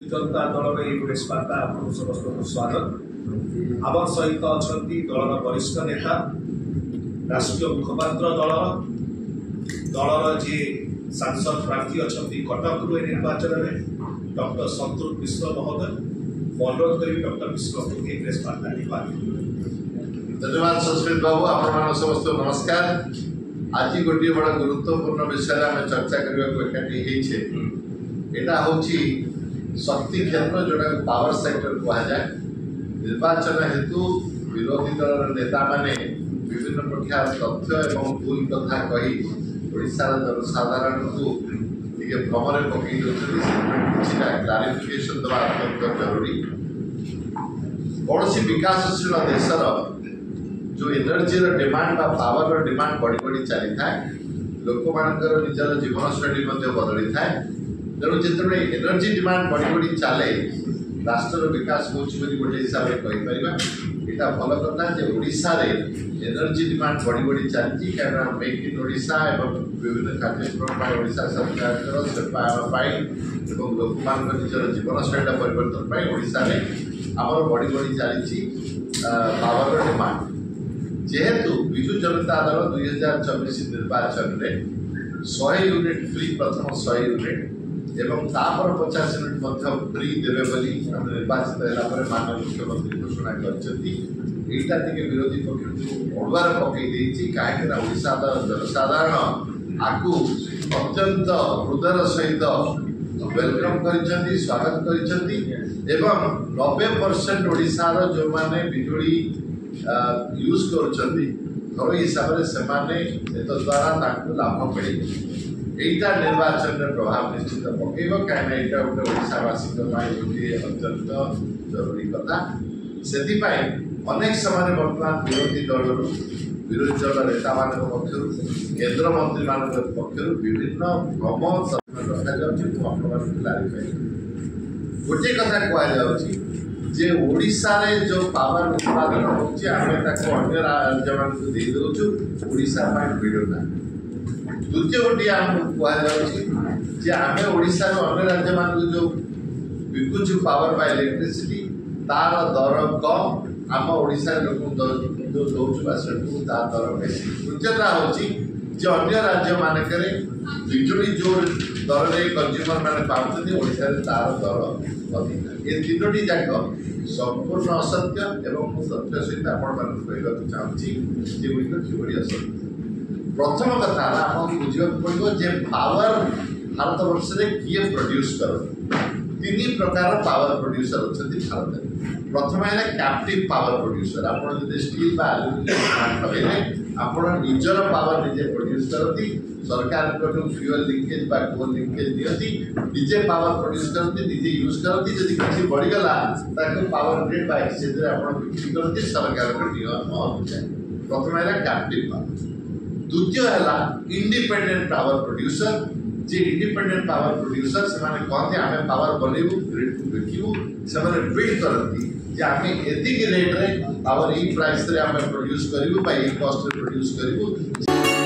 जनता दल ये प्रेस वार्ता आपको समस्त को स्वागत। आम सहित अच्छा दलर वरिष्ठ नेता राष्ट्रीय मुखपात्र दलर जी सांसद प्रार्थी अच्छा कटक निर्वाचन में डॉक्टर संतोष मिश्र महोदय अनुरोध करी डॉक्टर मिश्र को प्रेस वार्ता धन्यवाद संस्कृत बाबू आप समस्त नमस्कार। आज गोटे बड़ा गुरुत्वपूर्ण विषय आम चर्चा करने शक्ति क्षेत्र जोटा पावर सेक्टर कहुए निर्वाचन हेतु विरोधी दल नेता माने विभिन्न प्रकार तथ्य एवं भूल कथा कही ओडिशार जनसाधारण को भ्रम पकई क्लारिफिकेशन देवा अत्यंत जरूरी। कौन सी विकासशील देशर जो एनर्जी डिमांड पावर डिमांड बढ़ी बढ़ी चली था लोक मानकर निजर जीवनशैली बदली था तेणु जिते एनर्जी डिमांड बढ़ी बढ़ी चले राष्ट्र विकास होते गोटे हिसाब से कहीपर यहाँ भल कथा ओडिशा एनर्जी डिमांड बढ़ी बढ़ी चलती क्या मेक इन ओडिशा एवं विभिन्न कार्यक्रम ओडिशा सरकार लोक मान निजर जीवनशैली परिवर्तन ओडिशा आमर बढ़ी बढ़ी चली पावर डिमांड जेहेतु विजु जनता दल 2024 निर्वाचन में 100 यूनिट फ्री प्रथम 100 यूनिट एवं तापर 50 यूनिट फ्री देवे बोली निर्वाचित है माननीय मुख्यमंत्री घोषणा कर विरोधी पक्ष अड़ुआर पकई कहीं जनसाधारण आपको अत्यंत हृदय सहित वेलकम कर स्वागत कर 90% ओडिशार जो मैंने बिजुली यूज कर घर हिसाब से द्वारा लाभ मिले यहीटा निर्वाचन में प्रभाव निश्चित पकेब कहीं यहाँ गोटे ओडावासी गोटे अत्यंत जरूरी कथा से अनेक समय बर्तमान विरोधी दल नेता मान पक्ष केन्द्र मंत्री मान पक्ष विभिन्न भ्रम रखा क्लारिफाई गोटे कथा कहुचे ओडिशा रे जो पावर उत्पादन होची अन्य राज्य मान देदे ओडिशा मिलूना। द्वितीय गोटे आमको कहुचे आम ओडिशा अन्य राज्य मान जो बिकुचु पावर बा इलेक्ट्रिसिटी तार दर कम आम ओडिशा लोक जो दौर दर बेसी। तृतीयता होची अन्य राज्य मानक बिजुली जो दर कंज्यूमर मैंने पाँच ओडिशा तार दर अधिक। ये तीनोटी जाक संपूर्ण असत्य एवं सत्य सहित आपको चाहूँगी जेगुड़िक किभली असत्य। प्रथम कथा आपको बुझा पड़ो जे पावर भारत वर्ष में किए प्रोड्यूस कर 3 प्रकार पावर प्रोड्यूसर अच्छा भारत में। प्रथम है कैप्टिव पावर प्रोड्यूसर आप स्टील आप निजर पावर निजे प्रोड्यूस करती सरकार फ्यूएल लिंकेज कोल लिंकेज दिखती निजे पावर प्रोड्यूस करती निजे यूज करती जब किसी बढ़ीगला पावर ग्रिड एक्सचेंज आप बिक्री करती सरकार नियम अनुसार। प्रथम है कैप्टिव पावर। द्वितीय है इंडिपेंडेंट पावर प्रोड्यूसर जे इंडिपेंडेंट पावर प्रोड्यूसर से कहते आम पावर बनइबू ग्रिड को बिकू से बिल्ड करती आम एतिक रेट रे पावर ई प्राइस रे आम प्रोड्यूस करूँ कॉस्ट प्रोड्यूस करूँ।